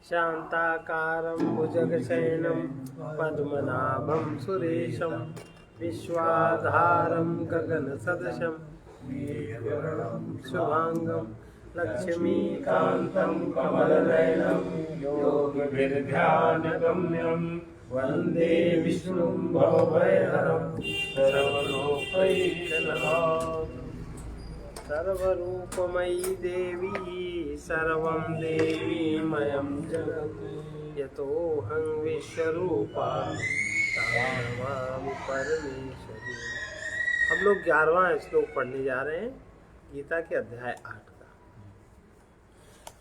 शान्ताकारं भुजगशयनं पद्मनाभं सुरेशं विश्वाधारं गगनसदृशं शुभांगं लक्ष्मीकान्तं कमलनयनं योगिभिर्ध्यानगम्यं वन्दे विष्णुं भवभयहरं सर्वलोकैकनाथं। सर्वरूपमयी देवी सर्वं देवीमयं जगत् यतोऽहं विश्वरूपा तमामि परमेश्वरी। हम लोग 11वां श्लोक पढ़ने जा रहे हैं गीता के अध्याय 8 का।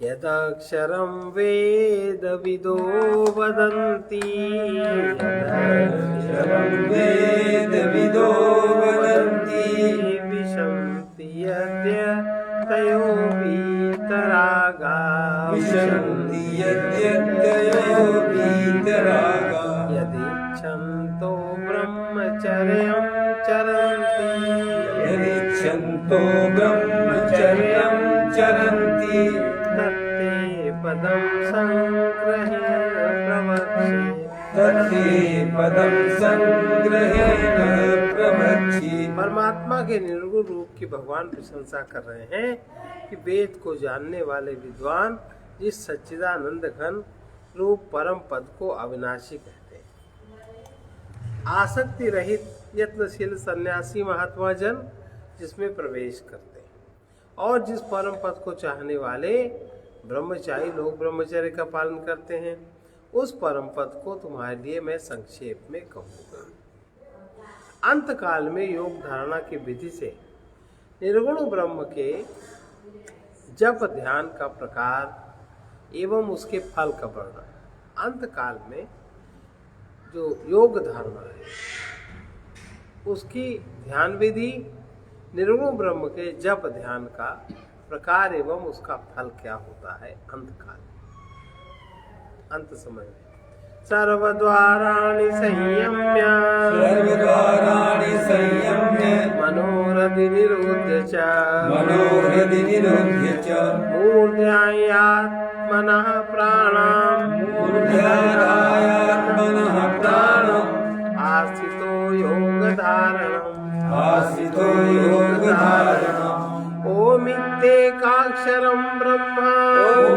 यदक्षरं वेदविदो वदन्ति यदक्षरं वेदविदो वदन्ति विशन्ति यद्यतयो वीतरागा विशन्ति यद्यतयो वीतरागा यदिच्छन्तो ब्रह्मचर्यं चरन्ति यदिच्छन्तो ब्रह्मचर्यं चरन्ति तत्ते पदं संग्रहेण प्रवक्ष्ये तत्ते पदं संग्रहेण प्रवक्ष्ये। परमात्मा के निर्गुण रूप की भगवान प्रशंसा कर रहे हैं कि वेद को जानने वाले विद्वान जिस सच्चिदानंद घन रूप परम पद को अविनाशी कहते हैं। आसक्ति रहित यत्नशील सन्यासी महात्मा जन जिसमें प्रवेश करते हैं और जिस परम पद को चाहने वाले ब्रह्मचारी लोग ब्रह्मचर्य का पालन करते हैं, उस परम पद को तुम्हारे लिए मैं संक्षेप में कहूँगा। अंत काल में योग धारणा की विधि से निर्गुण ब्रह्म के जप ध्यान का प्रकार एवं उसके फल का वर्णन। अंत काल में जो योग धारणा है उसकी ध्यान विधि, निर्गुण ब्रह्म के जप ध्यान का प्रकार एवं उसका फल क्या होता है अंत काल अंत समय में। सर्वद्वाराणि संयम्य सर्वद्वाराणि संयम्य मनोरथि निरुध्य च मनोहृदि निरुध्य च मूर्ध्यात्मनः प्राणां मूर्ध्यात्मनः प्राणम् आस्थितो योगधारणम् आस्थितो योगधारणम्। ओमित्येकाक्षरं ब्रह्म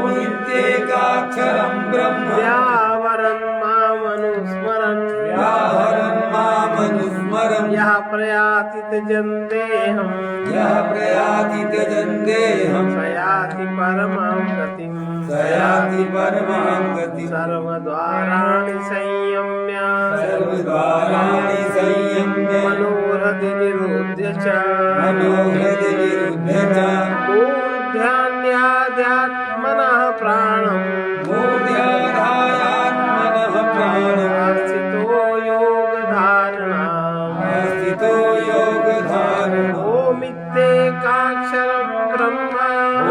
ओमित्येकाक्षरं ब्रह्म व्यावरन् मामनुस्मरन् व्याहरन् मामनुस्मरन् यः प्रयाति त्यजन्तेऽहम् यः प्रयाति त्यजन्तेऽहम् स याति परमां गतिम् स याति परमां गतिम्। सर्वद्वाराणि संयम्य सर्वद्वाराणि संयम्य मनोरथि निरुध्य च मनोहृदि निरुध्य च मूर्ध्यात्मनः प्राणम् मूर्ध्याधायात्मनः प्राणम् आस्थितो योगधारणाम् आस्थितो योगधारणम्। ओमित्येकाक्षरं ब्रह्म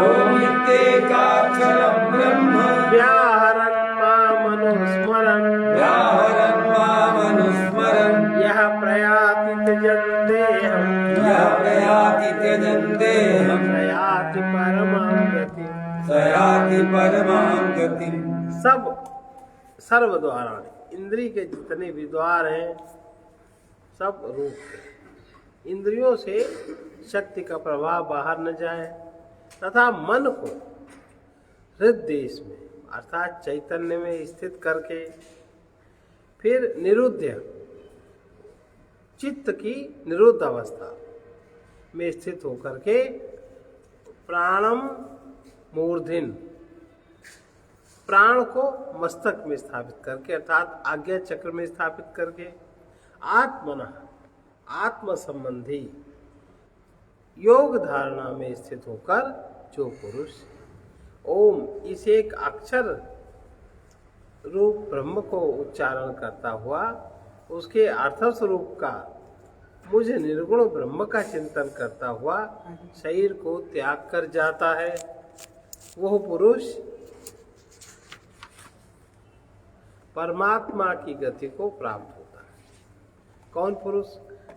ओमित्येकाक्षरं ब्रह्म व्याहरन् मामनुस्मरन् व्याहरन् मामनुस्मरन् यः प्रयाति त्यजन्तेऽहम् यः प्रयाति त्यजन्तेऽहम् स याति परमां गतिम्। स याति परमां गतिम्। सब सर्वद्वाराणि इंद्रिय के जितने भी द्वार हैं सब रूप हैं। इंद्रियों से शक्ति का प्रभाव बाहर न जाए तथा मन को हृदय में अर्थात चैतन्य में स्थित करके फिर निरुद्ध चित्त की निरुद्ध अवस्था में स्थित होकर के प्राणम मूर्धिन प्राण को मस्तक में स्थापित करके अर्थात आज्ञा चक्र में स्थापित करके आत्मन आत्म संबंधी योग धारणा में स्थित होकर जो पुरुष ओम इस एक अक्षर रूप ब्रह्म को उच्चारण करता हुआ उसके अर्थ स्वरूप का मुझे निर्गुण ब्रह्म का चिंतन करता हुआ शरीर को त्याग कर जाता है, वह पुरुष परमात्मा की गति को प्राप्त होता है। कौन पुरुष?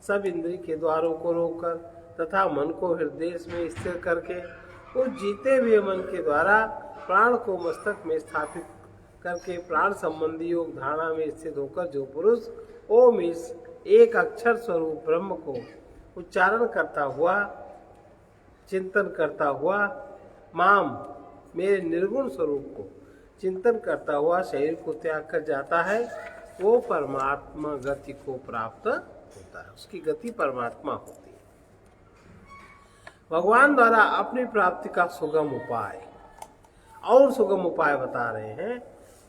सब इंद्रिय के द्वारों को रोककर तथा मन को हृदय में स्थिर करके उस जीते हुए मन के द्वारा प्राण को मस्तक में स्थापित करके प्राण संबंधी योग धारणा में स्थित होकर जो पुरुष ओम इस एक अक्षर स्वरूप ब्रह्म को उच्चारण करता हुआ, चिंतन करता हुआ, माम मेरे निर्गुण स्वरूप को चिंतन करता हुआ शरीर को त्याग कर जाता है, वो परमात्मा गति को प्राप्त होता है। उसकी गति परमात्मा होती है। भगवान द्वारा अपनी प्राप्ति का सुगम उपाय और सुगम उपाय बता रहे हैं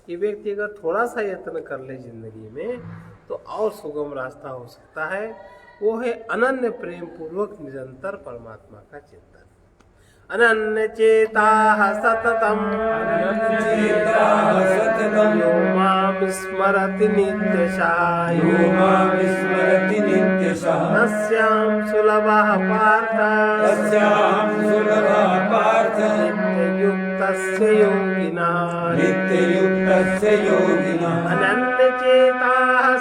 कि व्यक्ति अगर थोड़ा सा यत्न कर ले जिंदगी में तो और सुगम रास्ता हो सकता है। वो है अनन्य प्रेम पूर्वक निरंतर परमात्मा का चिंतन। अनन्य चेता सततम यो मां स्मरति नित्यशः यो मां स्मरति नित्यशः तस्यां सुलभः पार्थ तस्यां सुलभः पार्थ नित्ययुक्तस्य योगिनः नित्ययुक्तस्य योगिनः अनन्य चेता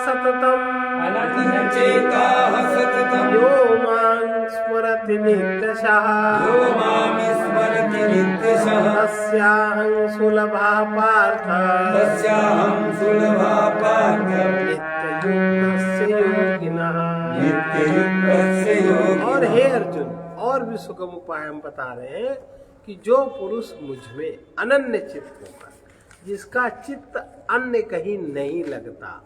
सततम अनन्यचेताः सततं यो मां स्मरति नित्यशः यो मां स्मरति नित्यशः तस्याहं सुलभः पार्थ तस्याहं सुलभः पार्थ नित्ययुक्तस्य योगिनः। नित्ययुक्तस्य योगिनः। और हे अर्जुन, और भी सुगम उपाय हम बता रहे हैं कि जो पुरुष मुझ में अनन्य चित्त होगा, जिसका चित्त अन्य कहीं नहीं लगता,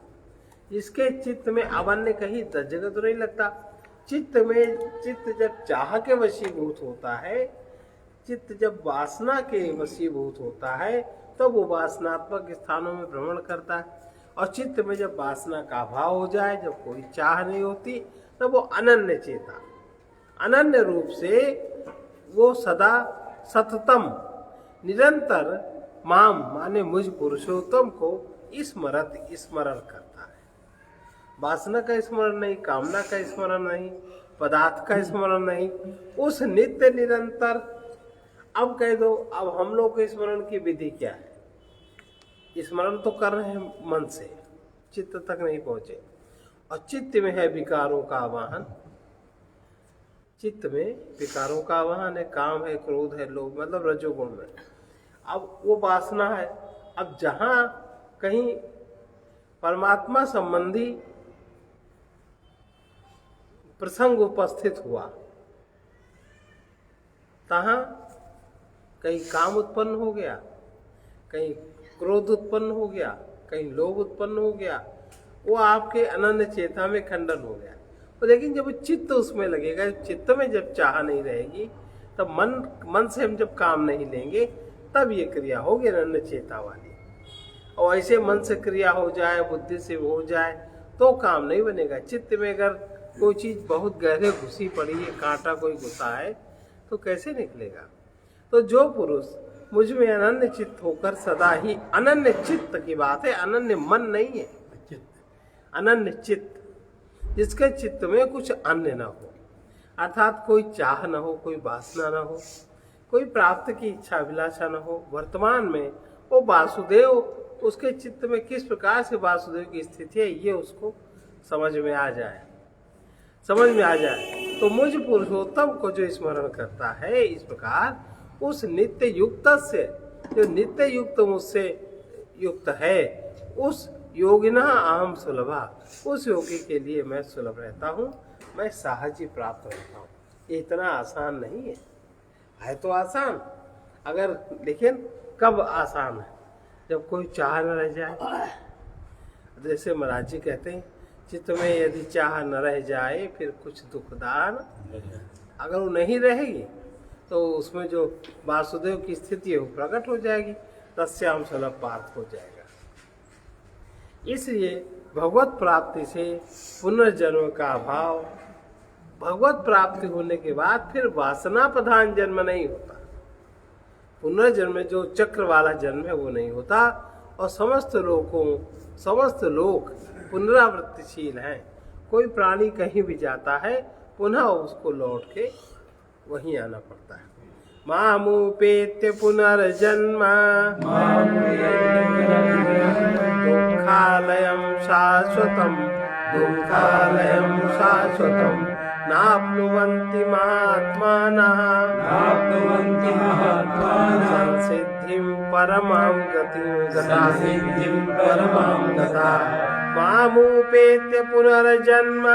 जिसके चित्त में अब अन्य कहीं 10 जगह तो नहीं लगता। चित्त जब चाह के वशीभूत होता है, चित्त जब वासना के वशीभूत होता है, तो वो वासनात्मक स्थानों में भ्रमण करता है। और चित्त में जब वासना का अभाव हो जाए, जब कोई चाह नहीं होती, तब वो अनन्य चेता, अनन्य रूप से वो सदा सततम निरंतर माम माने मुझ पुरुषोत्तम को स्मरण करता है। वासना का स्मरण नहीं, कामना का स्मरण नहीं, पदार्थ का स्मरण नहीं, उस नित्य निरंतर। अब कह दो, अब हम लोग के स्मरण की विधि क्या है? स्मरण तो कर रहे हैं मन से, चित्त तक नहीं पहुंचे। और चित्त में है विकारों का वाहन, चित्त में विकारों का वाहन है, काम है, क्रोध है, लोभ, मतलब रजोगुण में। अब वो वासना है। अब जहां कहीं परमात्मा संबंधी प्रसंग उपस्थित हुआ, तहां कहीं काम उत्पन्न हो गया, कहीं क्रोध उत्पन्न हो गया, कहीं लोभ उत्पन्न हो गया, वो आपके अनन्य चेता में खंडन हो गया। तो लेकिन जब चित्त उसमें लगेगा, चित्त में जब चाह नहीं रहेगी, तब मन से हम जब काम नहीं लेंगे, तब ये क्रिया होगी अनन्य चेता वाली। और ऐसे मन से क्रिया हो जाए, बुद्धि से हो जाए, तो काम नहीं बनेगा। चित्त में अगर कोई चीज बहुत गहरे घुसी पड़ी है, कांटा कोई घुसा है, तो कैसे निकलेगा? तो जो पुरुष मुझ में अनन्य चित्त होकर सदा ही, अनन्य चित्त की बात है, अनन्य मन नहीं है, अनन्य चित्त, जिसके चित्त में कुछ अन्य न हो, अर्थात कोई चाह न हो, कोई वासना न हो, कोई प्राप्त की इच्छा अभिलाषा न हो। वर्तमान में वो वासुदेव, उसके चित्त में किस प्रकार से वासुदेव की स्थिति है, ये उसको समझ में आ जाए, तो मुझ पुरुषोत्तम को जो स्मरण करता है इस प्रकार, उस नित्य युक्त से, जो नित्य युक्त मुझसे युक्त है, उस योगिना अहम सुलभा, उस योगी के लिए मैं सुलभ रहता हूँ, मैं सहज ही प्राप्त रहता हूँ। ये इतना आसान नहीं है तो आसान, अगर, लेकिन कब आसान है? जब कोई चाह न रह जाए। जैसे महाराज जी कहते हैं, चित्त में यदि चाह न रह जाए, फिर कुछ दुखदान, अगर वो नहीं रहेगी तो उसमें जो वासुदेव की स्थिति है वो प्रकट हो जाएगी, तस्याम सुलभ पार्थ हो जाएगा। इसलिए भगवत प्राप्ति से पुनर्जन्म का अभाव, भगवत प्राप्ति होने के बाद फिर वासना प्रधान जन्म नहीं होता, पुनर्जन्म जो चक्र वाला जन्म है वो नहीं होता। और समस्त लोग पुनरावृत्तिशील हैं। कोई प्राणी कहीं भी जाता है, पुनः उसको लौट के वहीं आना पड़ता है। मामुपेत्य पुनर्जन्म दुःखालयं शाश्वतं नाप्नुवन्ति महात्मानः संसिद्धिं संसिद्धिं परमां गतिं गता संसिद्धिं परमां गता मामुपेत्य पुनर्जन्म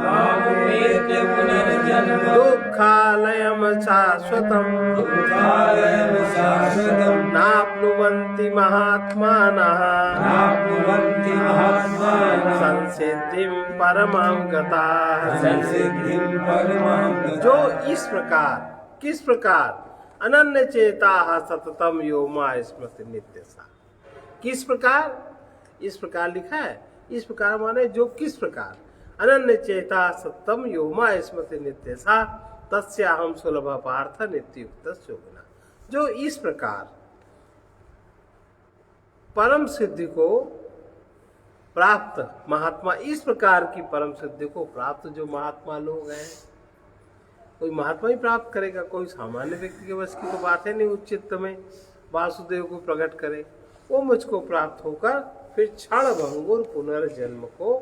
मामुपेत्य पुनर्जन्म दुःखालयं शाश्वतं दुःखालयं शाश्वतं नाप्नुवन्ति महात्मानः नाप्नुवन्ति महात्मानः संसिद्धिं परमां गताः। संसिद्धिं परमां गता। जो इस प्रकार, किस प्रकार, अनन्य चेता सततम योमा स्मृति नित्य सा, किस प्रकार, इस प्रकार लिखा है, इस प्रकार माने जो किस प्रकार, अनन्य चेता सततम योमा स्मृति नित्य सा तस्याहम सुलभ पार्थ नित्युक्त योगिना। जो इस प्रकार परम सिद्धि को प्राप्त महात्मा, इस प्रकार की परम सिद्धि को प्राप्त जो महात्मा लोग हैं, कोई महात्मा ही प्राप्त करेगा, कोई सामान्य व्यक्ति के बस की तो बात है नहीं। उस चित्त में वासुदेव को प्रकट करे, वो मुझको प्राप्त होकर फिर क्षण भंगुर पुनर्जन्म को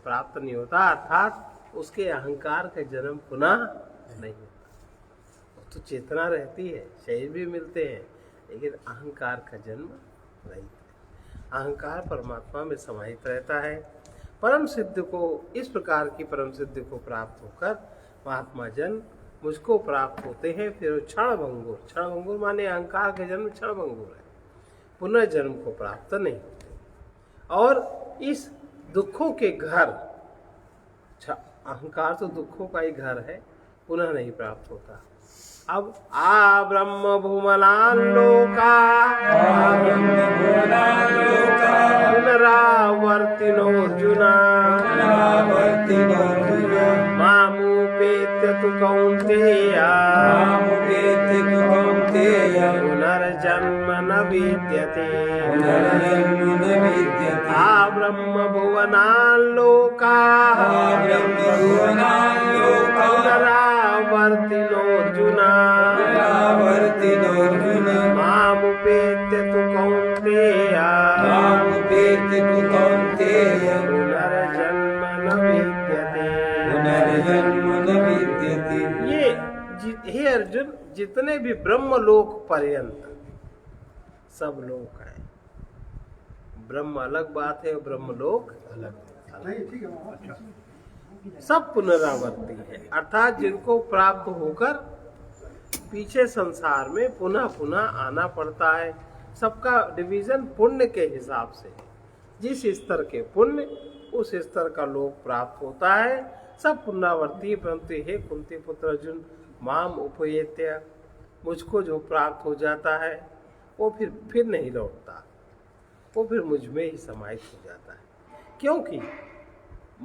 प्राप्त नहीं होता, अर्थात उसके अहंकार का जन्म पुनः नहीं होता। तो चेतना रहती है, शरीर भी मिलते हैं, लेकिन अहंकार का जन्म नहीं है। अहंकार परमात्मा में समाहित रहता है। परम सिद्ध को, इस प्रकार की परम सिद्धि को प्राप्त होकर महात्मा जन मुझको प्राप्त होते हैं। फिर क्षण भंगुर, क्षण भंगुर माने अहंकार का जन्म क्षण भंगुर है, पुनर्जन्म को प्राप्त नहीं होते। और इस दुखों के घर, अहंकार तो दुखों का ही घर है, पुनः नहीं प्राप्त होता। अब आ ब्रह्म भूमलालोका पुनरावर्तिनोऽर्जुना मामुपेत्य तु कौन्तेय पुनर्जन्म न विद्यते। आ ब्रह्म भुवनाल्लोका पुनरावर्तिनोऽर्जुना मामुपेत्य तु कौन्तेय पुनर्जन्म न विद्यते। ये हे अर्जुन, जितने भी ब्रह्मलोक पर्यंत सब लोक हैं। ब्रह्म अलग बात है और ब्रह्मलोक अलग है। सब पुनरावर्ती है, अर्थात जिनको प्राप्त होकर पीछे संसार में पुनः पुनः आना पड़ता है। सबका डिवीजन पुण्य के हिसाब से, जिस स्तर के पुण्य उस स्तर का लोक प्राप्त होता है। सब पुनरावर्ती, परंतु हे कुंती पुत्र अर्जुन, माम उपयेत्य, मुझको जो प्राप्त हो जाता है वो फिर नहीं लौटता, वो फिर मुझ में ही समाहित हो जाता है। क्योंकि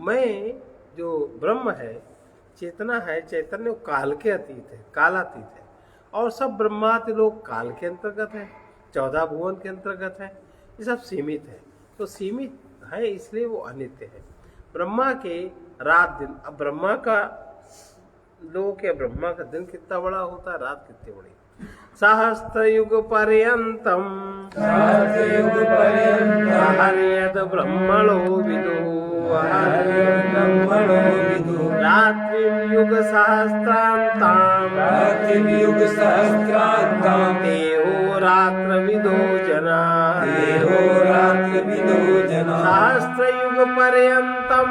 मैं जो ब्रह्म है, चेतना है, चैतन्य काल के अतीत है, कालातीत है। और सब ब्रह्मादि लोग काल के अंतर्गत है, 14 भुवन के अंतर्गत है। ये सब सीमित है, तो सीमित है इसलिए वो अनित्य है। ब्रह्मा के रात दिन, अब ब्रह्मा का लोक या ब्रह्मा का दिन कितना बड़ा होता है, रात कितनी बड़ी। सहस्त्र युग पर्यंतम हरियद ब्रह्मणो विदु रात्रिं युग सहस्रांतां देहो रात्रविदो जना सहस्त्र युग पर्यंतम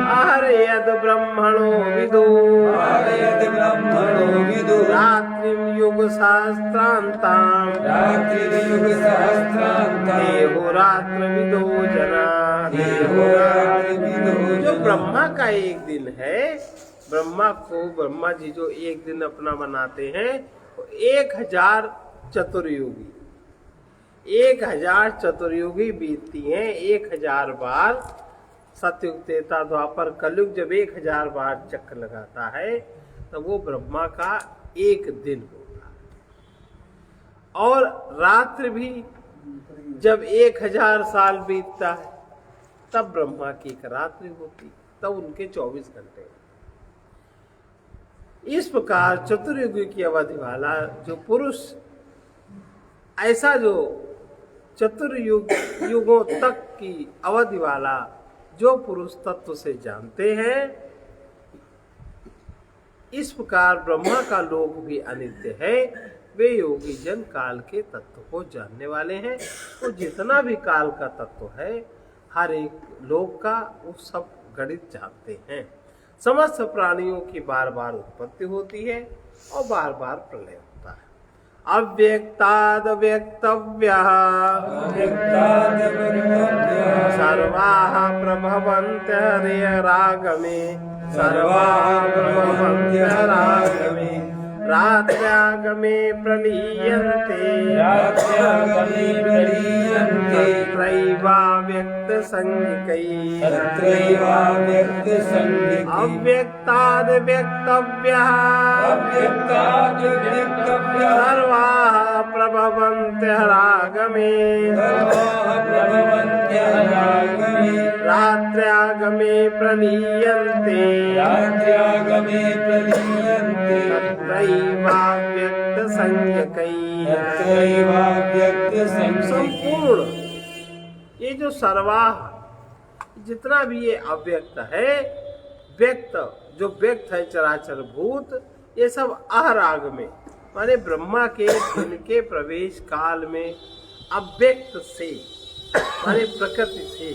हरियद ब्रह्मणो विदु रात्रिं युग सहस्रांतां देहो रात्रविदो जना। जो ब्रह्मा का एक दिन है, ब्रह्मा को, ब्रह्मा जी जो एक दिन अपना बनाते हैं, 1000 चतुर्युगी, 1000 चतुर्युगी बीतती हैं। 1000 बार सतयुग, त्रेता, द्वापर, कलयुग जब 1000 बार चक्कर लगाता है तो वो ब्रह्मा का एक दिन होता है। और रात्रि भी जब 1000 साल बीतता है तब ब्रह्मा की एक रात्रि होती, तब उनके 24 घंटे। इस प्रकार चतुर्युगी की अवधि वाला जो पुरुष, ऐसा जो चतुर्युगों तक की अवधि वाला जो पुरुष तत्व से जानते हैं, इस प्रकार ब्रह्मा का लोक भी अनित्य है। वे योगी जन काल के तत्व को जानने वाले हैं। तो जितना भी काल का तत्व है हर एक लोग का वो सब गणित जानते हैं। समस्त प्राणियों की बार बार उत्पत्ति होती है और बार बार प्रलय होता है। अव्यक्ताद व्यक्तव्यः सर्वाः प्रभवन्त्यहरिरागमे सर्वाः प्रभवन्त्यहरिरागमे रात्र्यागमे प्रलीयन्ते तत्रैवाव्यक्तसंज्ञकैः अव्यक्ताद् व्यक्तव्यः सर्वाः प्रभवन्त्यहरागमे रात्र्यागमे प्रलीयन्ते संपूर्ण ये जो सर्वाह जितना भी ये अव्यक्त है, व्यक्त जो व्यक्त है चराचर भूत, ये सब अहराग में माने ब्रह्मा के दिन के प्रवेश काल में अव्यक्त से माने प्रकृति से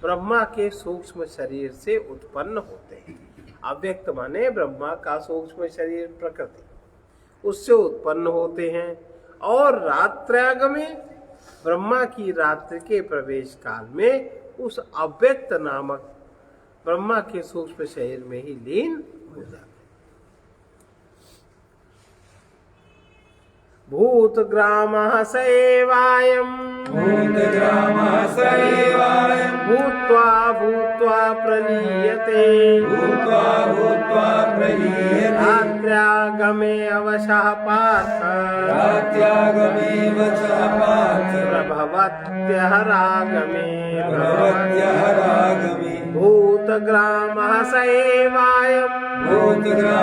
ब्रह्मा के सूक्ष्म शरीर से उत्पन्न होते हैं। अव्यक्त माने ब्रह्मा का सूक्ष्म शरीर प्रकृति उससे उत्पन्न होते हैं। और रात्र्यागमे ब्रह्मा की रात्रि के प्रवेश काल में उस अव्यक्त नामक ब्रह्मा के सूक्ष्म शरीर में ही लीन हो जाते हैं। भूतग्रामः स एवायम् भूत्वा भूत्वा प्रलीयते रात्र्यागमे अवशः पार्थ प्रभवत्यहरागमे भूतग्रामः स एवायम् भूत्वा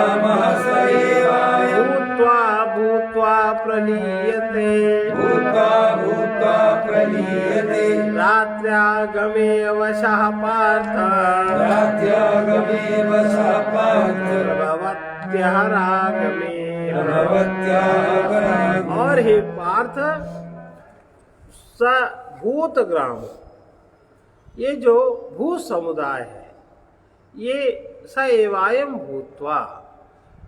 भूत्वा प्रलीयते रात्र्यागमे अवशः पार्थ प्रभवत्यहरागमे। और हे पार्थ स भूतग्राम ये जो भू समुदाय है ये स एवायम भूत्वा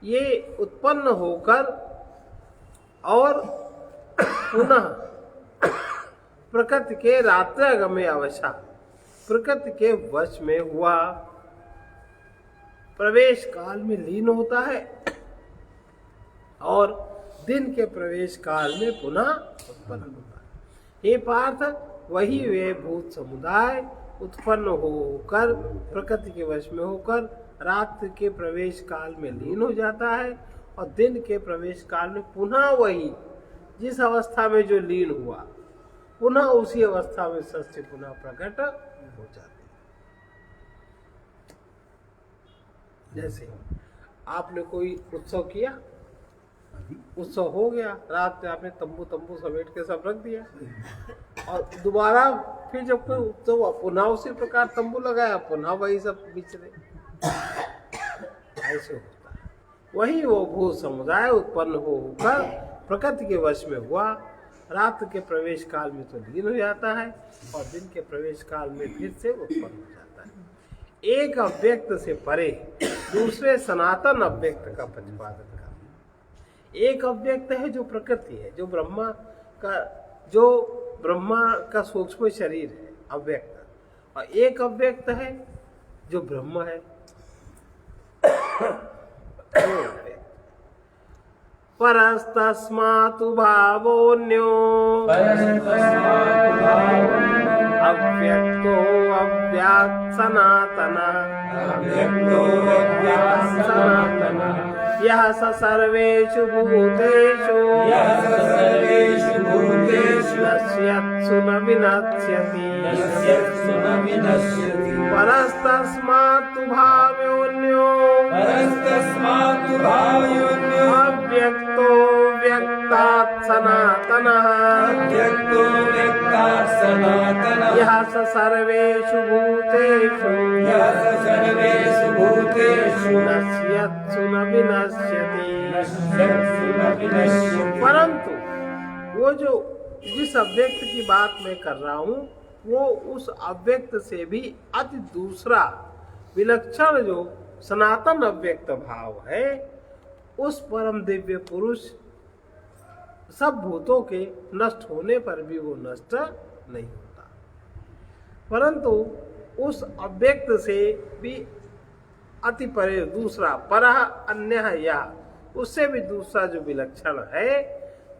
ये उत्पन्न होकर और पुनः प्रकृति के रात्र्यागमे अवशा प्रकृति के वश में हुआ प्रवेश काल में लीन होता है और दिन के प्रवेश काल में पुनः उत्पन्न होता है। हे पार्थ वही वे भूत समुदाय उत्पन्न होकर प्रकृति के वश में होकर रात्रि के प्रवेश काल में लीन हो जाता है और दिन के प्रवेश काल में पुनः वही जिस अवस्था में जो लीन हुआ पुनः उसी अवस्था में सत्य पुनः प्रकट हो जाते। जैसे आपने कोई उत्सव किया, उत्सव हो गया, रात में आपने तंबू तंबू समेट के सब रख दिया और दोबारा फिर जब कोई उत्सव पुनः उसी प्रकार तंबू लगाया पुनः वही सब बिचरे, ऐसे होता है। वही वो भू समुदाय उत्पन्न होकर प्रकृति के वश में हुआ, रात के प्रवेश काल में तो लीन हो जाता है और दिन के प्रवेश काल में फिर से उत्पन्न हो जाता है। एक अव्यक्त से परे दूसरे सनातन अव्यक्त का प्रतिपादन करना। एक अव्यक्त है जो प्रकृति है, जो ब्रह्मा का सूक्ष्म शरीर है अव्यक्त, और एक अव्यक्त है जो ब्रह्म है। परस्तस्मातु भावोऽन्यो अव्यक्तो अव्यात् सनातनः यः स सर्वेषु भूतेषु नश्यत्सु न विनश्यति परस्तस्मातु भावोऽन्यो अव्यक्तो व्यक्तात् सनातनः सनातनः यः स सर्वेषु भूतेषु यः सर्वेषु भूतेषु नश्यत्सु न विनश्यति। नश्यत्सु न विनश्यति। परंतु वो जो जिस अव्यक्त की बात मैं कर रहा हूँ वो उस अव्यक्त से भी अति दूसरा विलक्षण जो सनातन अव्यक्त भाव है, उस परम दिव्य पुरुष सब भूतों के नष्ट होने पर भी वो नष्ट नहीं होता, परंतु उस अव्यक्त से भी अति परे दूसरा परह अन्य या उससे भी दूसरा जो विलक्षण है,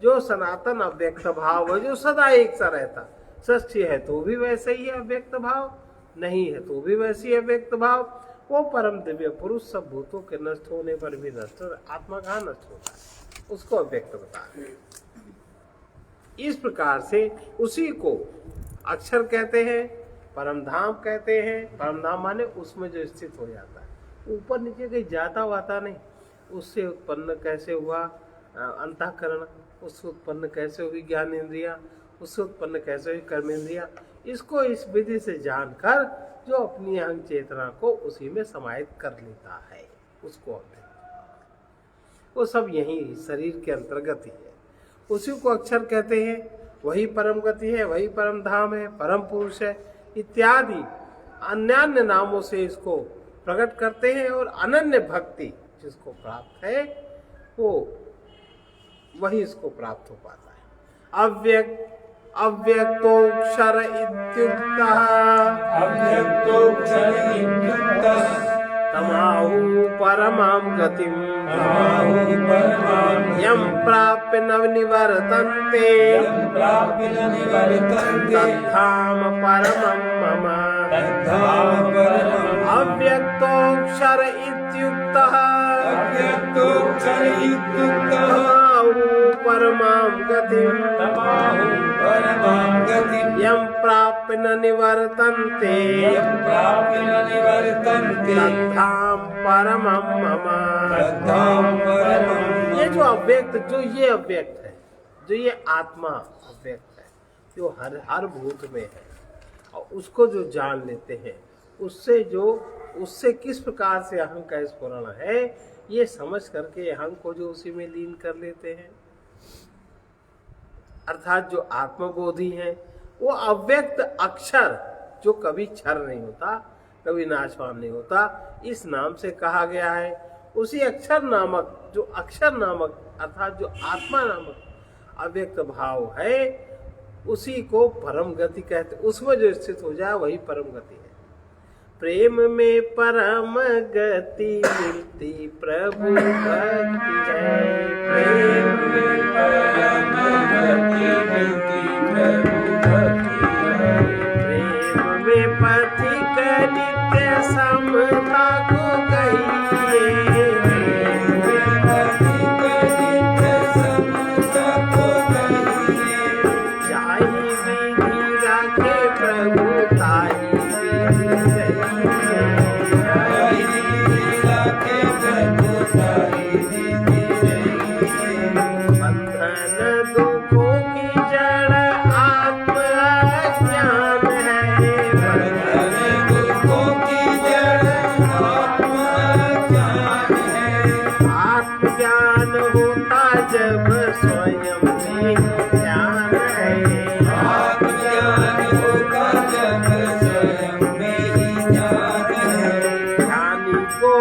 जो सनातन अव्यक्त भाव है, जो सदा एक सा रहता, षष्ठी है तो भी वैसे ही अव्यक्त भाव, नहीं है तो भी वैसे ही अव्यक्त भाव, वो परम दिव्य पुरुष सब भूतों के नष्ट होने पर भी नष्ट, आत्मा कहाँ नष्ट होता है, उसको अव्यक्त बता रहे। इस प्रकार से उसी को अक्षर कहते हैं, परम धाम कहते हैं। परम धाम माने उसमें जो स्थित हो जाता है, ऊपर नीचे कहीं जाता वाता नहीं। उससे उत्पन्न कैसे हुआ अंतःकरण, उससे उत्पन्न कैसे हुई ज्ञान इंद्रिया, उससे उत्पन्न कैसे हुई कर्मेंद्रिया, इसको इस विधि से जानकर जो अपनी अहं चेतना को उसी में समाहित कर लेता है, उसको वो सब यही शरीर के अंतर्गत ही है, उसी को अक्षर कहते हैं। वही परम गति है, वही परम धाम है, परम पुरुष है इत्यादि अन्य नामों से इसको प्रकट करते हैं। और अनन्य भक्ति जिसको प्राप्त है वो वही इसको प्राप्त हो पाता है। अव्यक्तोक्षर इत्युक्तः अव्यक्तोऽक्षर इत्युक्तः तमाहु परमां गतिं तमाहु परमां यं प्राप्य न निवर्तन्ते यं प्राप्य न निवर्तन्ते तद्धाम परमं मम। तद्धाम परमम् अव्यक्तोक्षर इत्युक्तः अव्यक्तोऽक्षर इत्युक्तः तमाहु परमां गतिं तमाहु परमां गतिं यं प्राप्य न निवर्तन्ते यं प्राप्य न निवर्तन्ते तद्धाम परमं मम। तद्धाम परमम्। ये जो अव्यक्त, जो ये अव्यक्त है, जो ये आत्मा अव्यक्त है, जो हर भूत में है, और उसको जो जान लेते हैं, उससे किस प्रकार से अहं का स्फुरण है, ये समझ करके अहं को जो उसी में लीन कर लेते हैं, अर्थात जो आत्मबोधी है, वो अव्यक्त अक्षर जो कभी क्षर नहीं होता, कभी नाशवान नहीं होता, इस नाम से कहा गया है। उसी अक्षर नामक, जो अक्षर नामक अर्थात जो आत्मा नामक अव्यक्त भाव है, उसी को परम गति कहते। उसमें जो स्थित हो जाए वही परम गति है। प्रेम में परम गति मिलती प्रभु भक्ति है। प्रेम में परम गति मिलती प्रभु भक्ति है। प्रेम में पथिक नित्य समता को कहिए। प्रेम में पथिक नित्य समता को कहिए। जाहि विधि राखे प्रभु ताहि विधि रहिए। ताहि विधि राखे प्रभु ताहि विधि रहिए। बंधन दुखों की जड़ आत्म अज्ञान है। बंधन दुखों की जड़ आत्मज्ञान है। आत्मज्ञान होता जब स्वयं में ज्ञान है। आत्मज्ञान होता जब स्वयं में ही ज्ञान है। ज्ञानी को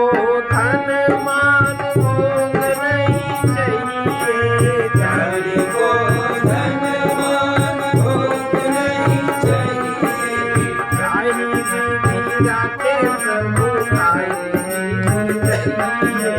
धन मान भोग नहीं चाहिए। ज्ञानी को धन मान भोग नहीं चाहिए। ताहि विधि राखे प्रभु ताहि विधि रहिए।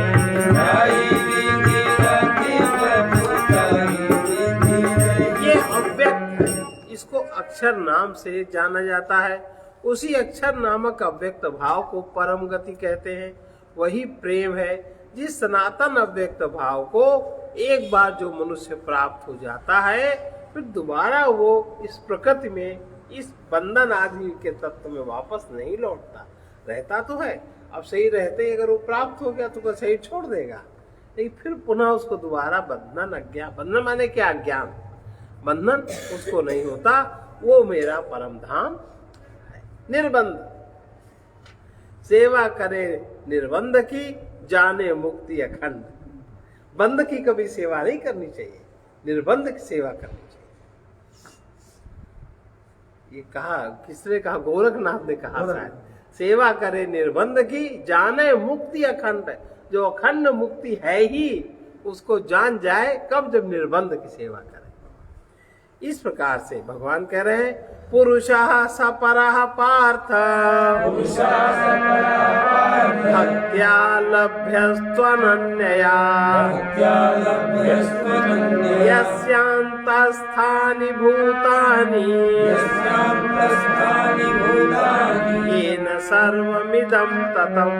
ताहि विधि राखे प्रभु ताहि विधि रहिए। ये अव्यक्त है, इसको अक्षर नाम से जाना जाता है। उसी अक्षर नामक अव्यक्त भाव को परम गति कहते हैं। वही प्रेम है, जिस सनातन अव्यक्त भाव को एक बार जो मनुष्य प्राप्त हो जाता है, फिर दोबारा वो इस प्रकृति में, इस बंधन आदि के तत्व में वापस नहीं लौटता। रहता तो है, अब सही रहते ही अगर वो प्राप्त हो गया तो वो सही छोड़ देगा, लेकिन फिर पुनः उसको दोबारा बंधन, अज्ञान, बंधन माने क्या, अज्ञान, बंधन उसको नहीं होता। वो मेरा परम धाम है। निर्बंध, सेवा करे निर्बंध की, जाने मुक्ति अखंड। बंध की कभी सेवा नहीं करनी चाहिए, निर्बंध की सेवा करनी चाहिए। ये कहा किसने कहा? गोरखनाथ ने कहा शायद। सेवा करे निर्बंध की, जाने मुक्ति अखंड। जो अखंड मुक्ति है ही उसको जान जाए कब? जब निर्बंध की सेवा करे। इस प्रकार से भगवान कह रहे हैं पुरुषः सपरः पार्थ, भक्त्या लभ्यस्त्वनन्यया, यस्यान्तस्थानि भूतानि, येन सर्वमिदं ततम्।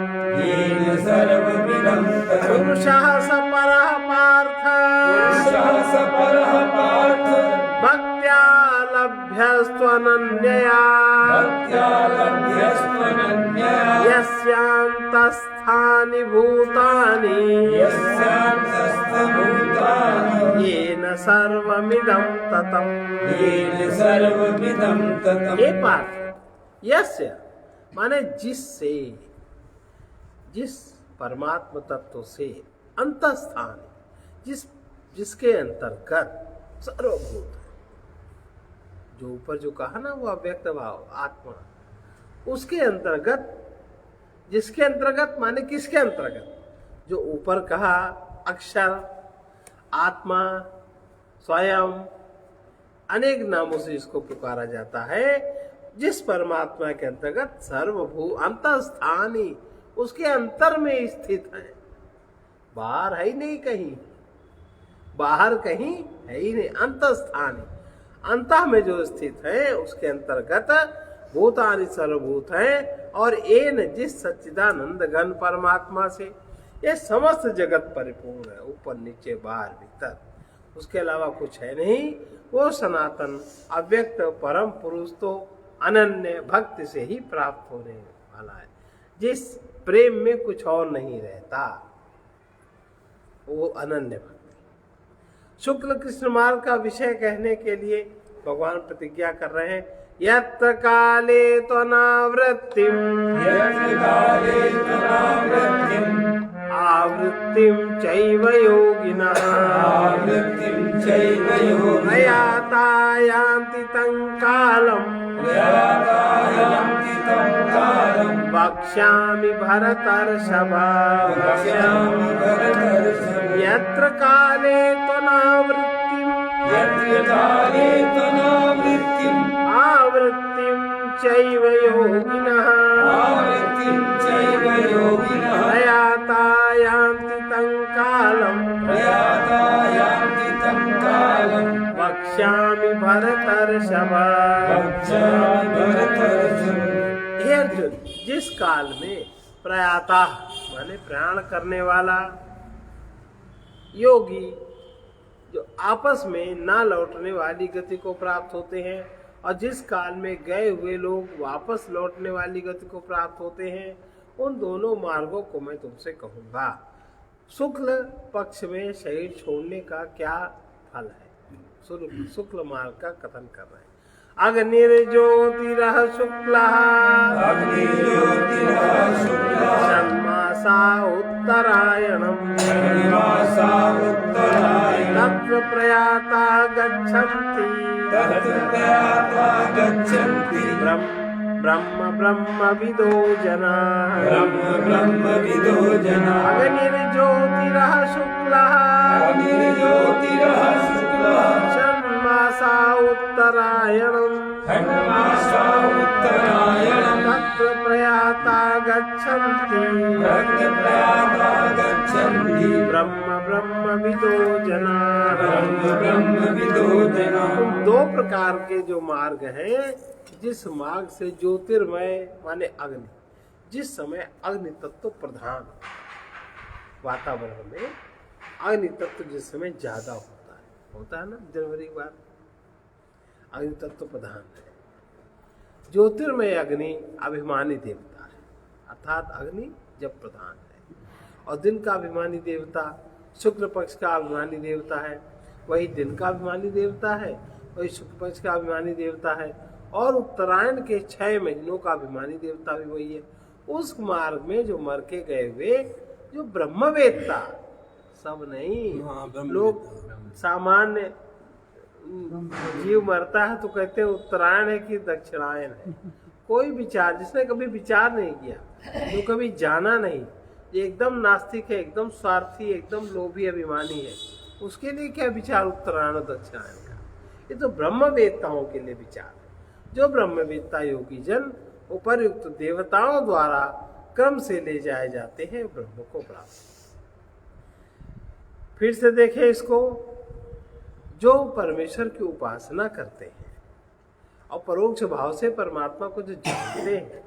पुरुषः सपरः पार्थ, भक्त्या लभ्यस्त्वनन्यया, यस्यान्तस्थानि भूतानि, येन सर्वमिदं ततम्। ये पार्थ, यस्य माने जिससे, जिस परमात्म तत्व से अंतस्थान, जिसके अंतर्गत सर्वभूत, जो ऊपर जो कहा ना वो अव्यक्त भाव आत्मा, उसके अंतर्गत, जिसके अंतर्गत माने किसके अंतर्गत? जो ऊपर कहा अक्षर, आत्मा, स्वयं, अनेक नामों से इसको पुकारा जाता है। जिस परमात्मा के अंतर्गत सर्वभू अंतस्थानी, उसके अंतर में स्थित है, बाहर है ही नहीं कहीं, बाहर कहीं है ही नहीं, अंतस्थानी, अंतः में जो स्थित है उसके अंतर्गत भूतानि सर्वभूत है। और एन, जिस सच्चिदानंद घन परमात्मा से ये समस्त जगत परिपूर्ण है, ऊपर नीचे बाहर भीतर, उसके अलावा कुछ है नहीं। वो सनातन अव्यक्त परम पुरुष तो अनन्य भक्ति से ही प्राप्त होने वाला है, जिस प्रेम में कुछ और नहीं रहता, वो अनन्य भक्ति। शुक्ल कृष्ण मार्ग का विषय कहने के लिए भगवान प्रतिज्ञा कर रहे हैं, यत्र काले त्वनावृत्तिम्, आवृत्तिं चैव योगिनः, प्रयाता यान्ति तं कालम्, वक्ष्यामि भरतर्षभा। यत्र काले त्वनावृत्तिम्, आवृत्तिं चैव योगिनः, प्रयाता यान्ति तं कालम्, वक्ष्यामि भरतर्षभा। हे अर्जुन, जिस काल में प्रयाता माने प्रयाण करने वाला योगी, जो आपस में ना लौटने वाली गति को प्राप्त होते हैं, और जिस काल में गए हुए लोग वापस लौटने वाली गति को प्राप्त होते हैं, उन दोनों मार्गों को मैं तुमसे कहूँगा। शुक्ल पक्ष में शरीर छोड़ने का क्या फल है? शुक्ल मार्ग का कथन कर रहे हैं। अग्निर्ज्योतिरः शुक्लः, षण्मासा उत्तरायणम्, तत्र प्रयाता गच्छन्ति, ब्रह्मविदो जनाः। अग्निर्ज्योतिरः शुक्लः, षण्मासा उत्तरायणम्, तत्र प्रयाता गच्छन्ति, ब्रह्मविदो जनाः। दो प्रकार के जो मार्ग हैं, जिस मार्ग से ज्योतिर्मय माने अग्नि, जिस समय अग्नि तत्व प्रधान वातावरण में अग्नि तत्व जिस समय ज्यादा होता है ना, जनवरी के बाद अग्नि तत्व प्रधान है। ज्योतिर्मय अग्नि अभिमानी देवता है, अर्थात अग्नि जब प्रधान है। और दिन का अभिमानी देवता शुक्ल पक्ष का अभिमानी देवता है, वही दिन का अभिमानी देवता है। वही शुक्ल पक्ष का अभिमानी देवता है, और उत्तरायण के 6 महीनों का अभिमानी देवता भी वही है। उस मार्ग में जो मर के गए हुए जो ब्रह्मवेत्ता, सब नहीं, हाँ, लोग सामान्य जीव मरता है तो कहते हैं उत्तरायण है कि दक्षिणायन है। कोई विचार, जिसने कभी विचार नहीं किया, जो कभी जाना नहीं, ये एकदम नास्तिक है, एकदम स्वार्थी, एकदम लोभी अभिमानी है, उसके लिए क्या विचार उत्तरायण और दक्षिणायन का? ये तो ब्रह्मवेत्ताओं के लिए विचार है। जो ब्रह्मवेत्ता योगी जन उपर्युक्त देवताओं द्वारा क्रम से ले जाए जाते हैं ब्रह्म को प्राप्त। फिर से देखें इसको, जो परमेश्वर की उपासना करते हैं और परोक्ष भाव से परमात्मा को जो जानते हैं,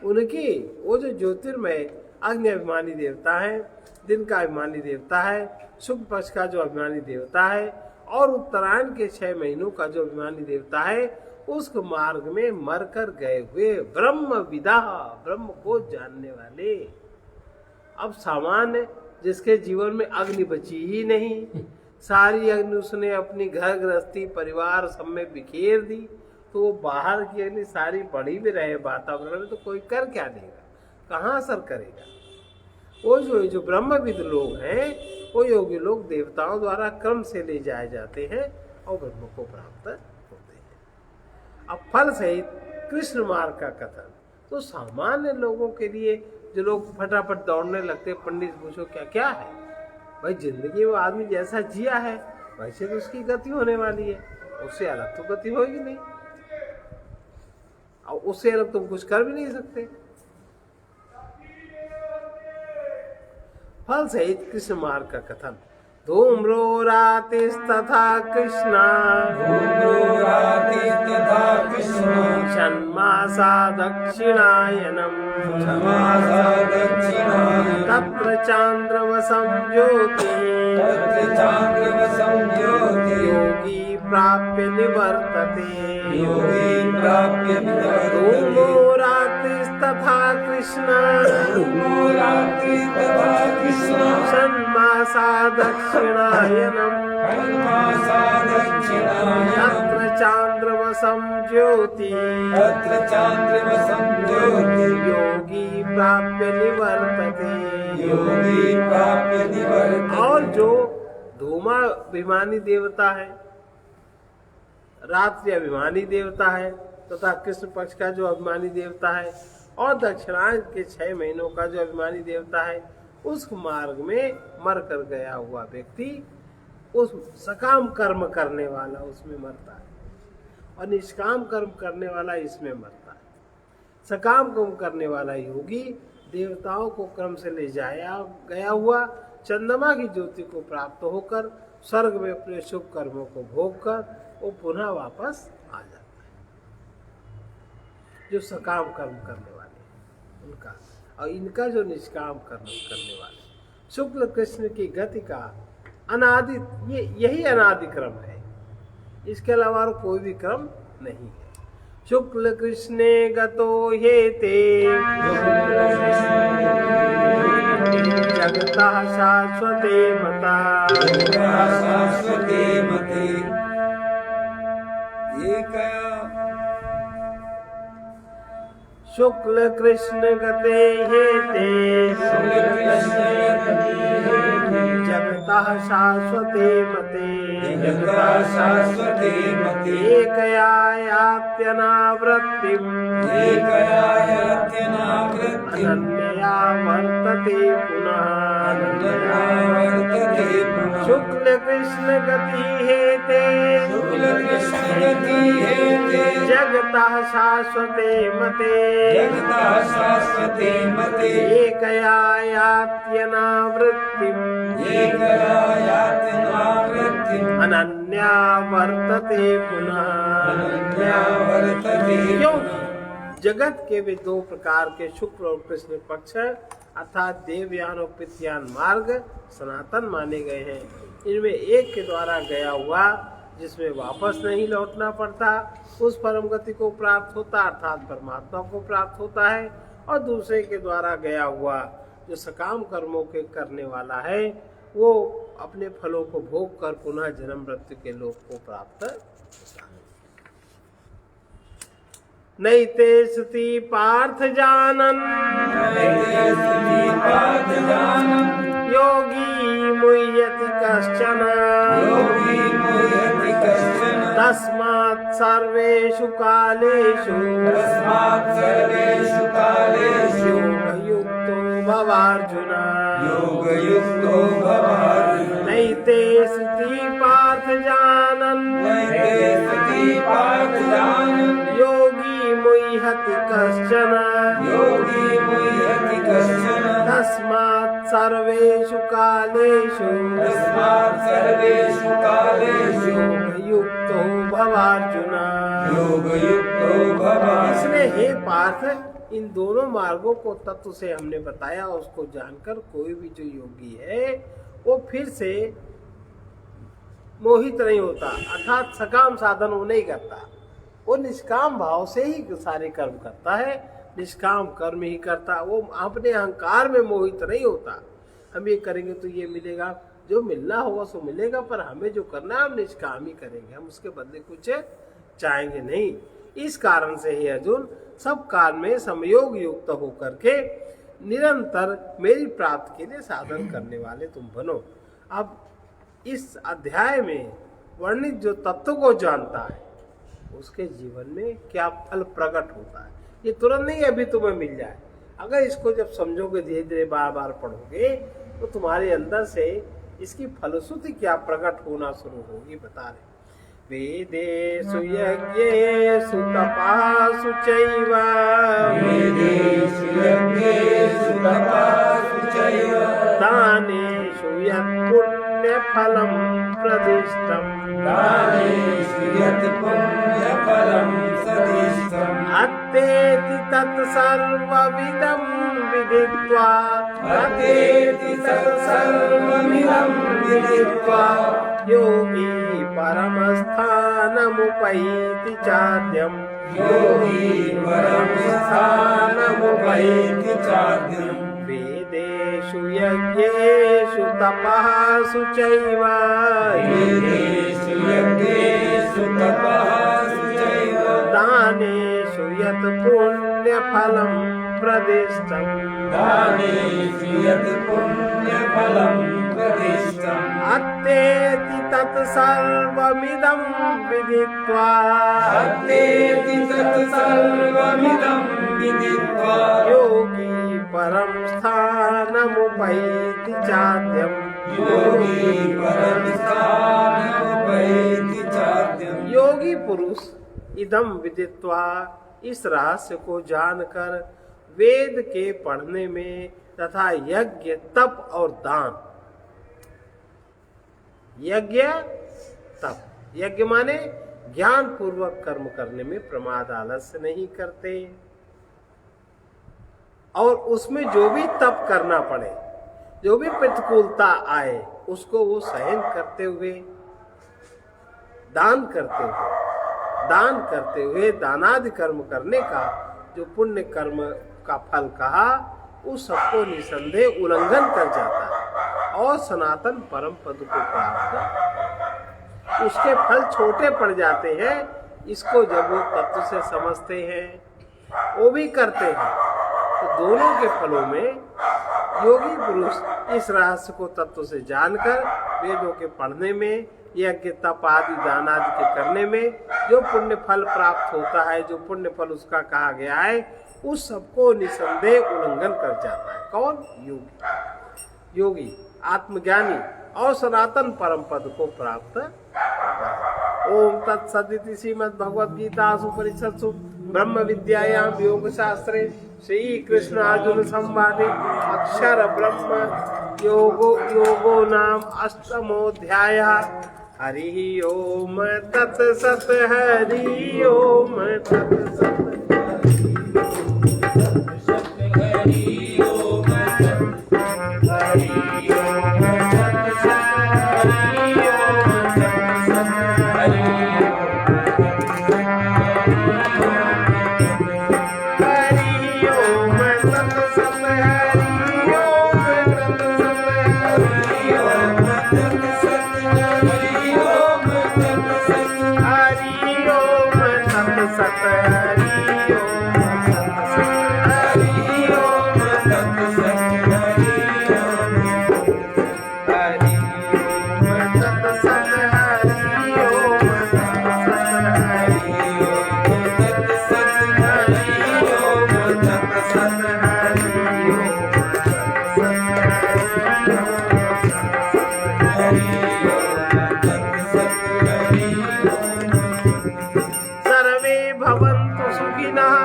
उनकी वो जो ज्योतिर्मय अग्नि अभिमानी देवता है, दिन का अभिमानी देवता है, शुक्ल पक्ष का जो अभिमानी देवता है, और उत्तरायण के 6 महीनों का जो अभिमानी देवता है, उस मार्ग में मरकर गए हुए ब्रह्म विदा, ब्रह्म को जानने वाले। अब सामान्य जिसके जीवन में अग्नि बची ही नहीं, सारी अग्नि उसने अपनी घर गृहस्थी परिवार सब में बिखेर दी, तो वो बाहर की अग्नि सारी बढ़ी भी रहे वातावरण में, तो कोई कर क्या देगा, कहाँ असर करेगा? वो जो ब्रह्मविद लोग हैं, वो योगी लोग देवताओं द्वारा क्रम से ले जाए जाते हैं और ब्रह्म को प्राप्त होते हैं। अब फल सहित कृष्ण मार्ग का कथन, तो सामान्य लोगों के लिए जो लोग फटाफट दौड़ने लगते, पंडित पूछो क्या क्या है भाई, जिंदगी में आदमी जैसा जिया है वैसे तो उसकी गति होने वाली है, उससे अलग तो गति होगी नहीं, और उससे अलग तुम कुछ कर भी नहीं सकते। फल सहित कृष्ण मार्ग का कथन, धूम्रोरातिस्तथा कृष्णा, धूम्रोरातिस्तथा कृष्णा, षण्मासा दक्षिणायनम्, षण्मासा दक्षिणायनम्, तत्र चान्द्रमसं ज्योतिः, तत्र चान्द्रमसं ज्योतिः, योगी प्राप्य निवर्तते, योगी प्राप्य निवर्तते। धूम्रोरातिस्तथा कृष्णा, धूम्रोरातिस्तथा कृष्णा, षण्मासा दक्षिणायनम्, षण्मासा दक्षिणायनम्, तत्र चान्द्रमसं ज्योतिः, तत्र चान्द्रमसं ज्योतिः, योगी प्राप्य निवर्तते, योगी प्राप्य निवर्तते। और जो धूमा अभिमानी देवता है, रात्रि अभिमानी देवता है, तथा कृष्ण पक्ष का जो अभिमानी देवता है, और दक्षिणायन के 6 महीनों का जो अभिमानी देवता है, उस मार्ग में मर कर गया हुआ व्यक्ति उस सकाम कर्म करने वाला उसमें मरता है, और निष्काम कर्म करने वाला इसमें मरता है। सकाम कर्म करने वाला योगी देवताओं को क्रम से ले जाया गया हुआ चंद्रमा की ज्योति को प्राप्त होकर स्वर्ग में अपने शुभ कर्मों को भोग कर वो पुनः वापस आ जाता है। जो सकाम कर्म करने वाले उनका, और इनका जो निष्काम कर्म करने वाले, शुक्ल कृष्ण की गति का अनादि, यही अनादि क्रम है, इसके अलावा और कोई भी क्रम नहीं है। शुक्ल कृष्णे गतो हेते जगतः शाश्वते मता, शाश्वते मते। शुक्ल कृष्ण गते हेते जगतः शाश्वते मते, शाश्वते मते। एकयात्यनावृत्तिम्, अनन्यया वर्तते पुनः, शुक्ल कृष्ण गति हेते जगतः शाश्वते मते, एकया यात्यनावृत्तिम्, अनन्या वर्तते पुनः। क्योंकि जगत के वे 2 प्रकार के शुक्ल और कृष्ण पक्ष अर्थात देवयान और पितयान मार्ग सनातन माने गए हैं। इनमें एक के द्वारा गया हुआ जिसमें वापस नहीं लौटना पड़ता, उस परम गति को प्राप्त होता अर्थात परमात्मा को प्राप्त होता है, और दूसरे के द्वारा गया हुआ जो सकाम कर्मों के करने वाला है, वो अपने फलों को भोग कर पुनः जन्म मृत्यु के लोक को प्राप्त नैते स्थिति पार्थ जानन नैते पार्थ जानन् योगी मुह्यति कश्चन योगी मुह्यति कश्चन तस्मात् सर्वेषु कालेषु तस्मात् सर्वेषु कालेषु योगयुक्तो भवार्जुन योगयुक्तो भवार्जुन नैते स्थिति पार्थ जानन् नैते स्थिति पार्थ जानन् योगी मुह्यति कश्चन योगी मुह्यति कश्चन तस्मात् सर्वेषु कालेषु तस्मात् सर्वेषु कालेषु योगयुक्तो भवार्जुन। योगयुक्तो भवार्जुन। इसलिए हे पार्थ, इन दोनों मार्गों को तत्व से हमने बताया, उसको जानकर कोई भी जो योगी है वो फिर से मोहित नहीं होता, अर्थात सकाम साधन वो नहीं करता, वो निष्काम भाव से ही सारे कर्म करता है, निष्काम कर्म ही करता, वो अपने अहंकार में मोहित नहीं होता। हम ये करेंगे तो ये मिलेगा, जो मिलना होगा सो मिलेगा, पर हमें जो करना है हम निष्काम ही करेंगे, हम उसके बदले कुछ चाहेंगे नहीं। इस कारण से ही अर्जुन, सब काल में समयोग युक्त होकर के निरंतर मेरी प्राप्ति के लिए साधन करने वाले तुम बनो। अब इस अध्याय में वर्णित जो तत्व को जानता है उसके जीवन में क्या फल प्रकट होता है, ये तुरंत नहीं अभी तुम्हें मिल जाए। अगर इसको जब समझोगे, धीरे धीरे बार बार पढ़ोगे, तो तुम्हारे अंदर से इसकी फलश्रुति क्या प्रकट होना शुरू होगी, बता रहे। वेदेषु यज्ञेषु तपासु चैव वेदेषु यज्ञेषु तपासु चैव दानेषु यत् पुण्यफलं प्रदिष्टम् दानेषु यत् पुण्यफलं सदिष्टम् अत्तेति तत् सर्वविदं विदित्वा अत्तेति तत् सर्वमिदं विदित्वा योगी परमस्थानमुपैति चाद्यम् योगी परमस्थानमुपैति चाद्यम् वेदेषु यज्ञेषु तपःसु चैव वेदेषु यज्ञेषु तपःसु चैव दानेषु यत् पुण्यफलं प्रदिष्टम् दानेषु यत् पुण्यफलं प्रदिष्टम् अत्तेति तत् सर्वमिदं विदित्वा अत्तेति तत् सर्वमिदं विदित्वा योगी परं स्थानमुपैति चाद्यम् योगी परमस्थानमुपैति चाद्यम् योगी पुरुष इदम विदित्वा, इस रहस्य को जानकर वेद के पढ़ने में तथा यज्ञ, तप और दान, यज्ञ तप, यज्ञ माने ज्ञान पूर्वक कर्म करने में प्रमाद आलस्य नहीं करते, और उसमें जो भी तप करना पड़े, जो भी प्रतिकूलता आए, उसको वो सहन करते हुए, दान करते हुए दानादि कर्म करने का जो पुण्य कर्म का फल कहा, उस सबको निसंदेह उल्लंघन कर जाता है और सनातन परम पद को प्राप्त। उसके फल छोटे पड़ जाते हैं, इसको जब वो तत्व से समझते हैं, वो भी करते हैं, तो दोनों के फलों में योगी पुरुष इस रहस्य को तत्व से जानकर वेदों के पढ़ने में, यज्ञ तप आदि दान आदि के करने में जो पुण्य फल प्राप्त होता है, जो पुण्य फल उसका कहा गया है, उस सबको निसंदेह उल्लंघन कर जाता है। कौन? योगी। योगी आत्मज्ञानी और सनातन परम पद को प्राप्त होता है। ओम तत्सदिति श्रीमद् भगवद गीतासु उपनिषत्सु ब्रह्म विद्यायां योग शास्त्रे श्री कृष्ण अर्जुन संवादे अक्षर ब्रह्म योगो नाम अष्टमोऽध्यायः। हरि ओम तत्सत्। हरि ओम तत्सत्। हरि सत हरि ओम सत सत हरि ओम तत् सत् हरि ओम हरि ओम सत सत हरि ओम सत सत हरि तत् सत् हरि ओम तत् सत् हरि ओम हरि ओम तत् सत् हरि ओम सर्वे भवन्तु सुखिनः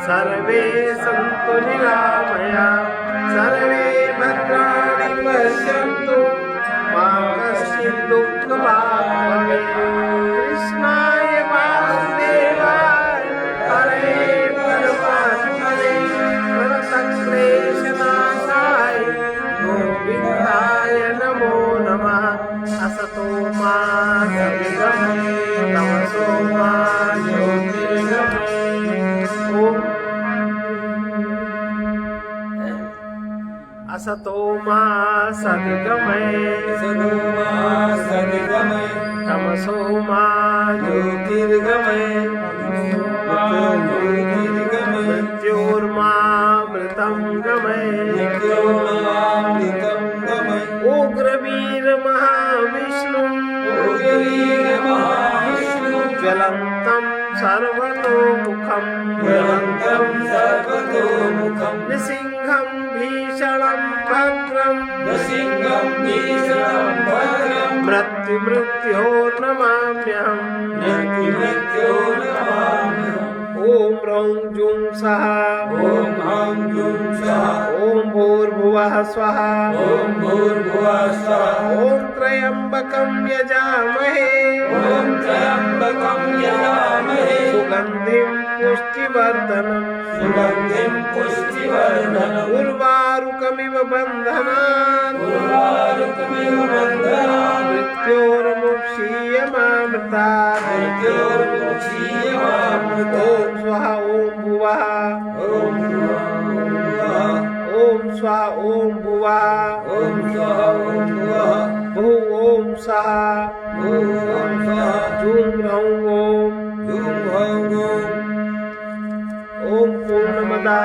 सर्वे सन्तु निरामयाः सर्वे भद्राणि पश्यन्तु मा कश्चित् दुःखभाग् भवेत् कृष्णाय वासुदेवाय हरे परमात्मने प्रणतक्लेशनाशाय गोविन्दाय नमो नमः असतो मा सद्गमय तमसो मा ज्योतिर्गमय ॐ असतो मा सद्गमय सदोमा सद्गमय तमसो मा ज्योतिर्गमय ज्योतिर्गमय मृत्योर्मामृतं गमय नित्योऽमृतं गमय उग्रवीर महाविष्णु उग्रवीर महाविष्णु ज्वलन्तं सर्वतोमुखं ज्वलन्तं सर्वतोमुखं नृसिंहं भीषणं भद्रं नृसिंहं भीषणं भद्रं मृत्योर्नमाम्यहम् मृत्युमृत्यो नमाम्यहम् ॐ ह्रौं जुं सः ॐ ह्रौं जुं सः ॐ भूर्भुवः स्वः ॐ भूर्भुवः स्वः ॐ त्र्यम्बकं यजामहे ॐ त्र्यम्बकं यजामहे सुगन्धिं पुष्टिवर्धनम् सुगन्धिं पुष्टिवर्धनम् उर्वारुकमिव बन्धनान् उर्वारुकमिव बन्धनान् मृत्योर्मुक्षीयमामृतात् मृत्योर्मुक्षीयमामृतात् ॐ स्वः ॐ भुवः ॐ भुवः ॐ स्वः ॐ भुवः ॐ स्वः ॐ भुवः भू ॐ सः ॐ स्वः जुं ह्रौं ॐ जुं ह्रौं ॐ ॐ पूर्णमदा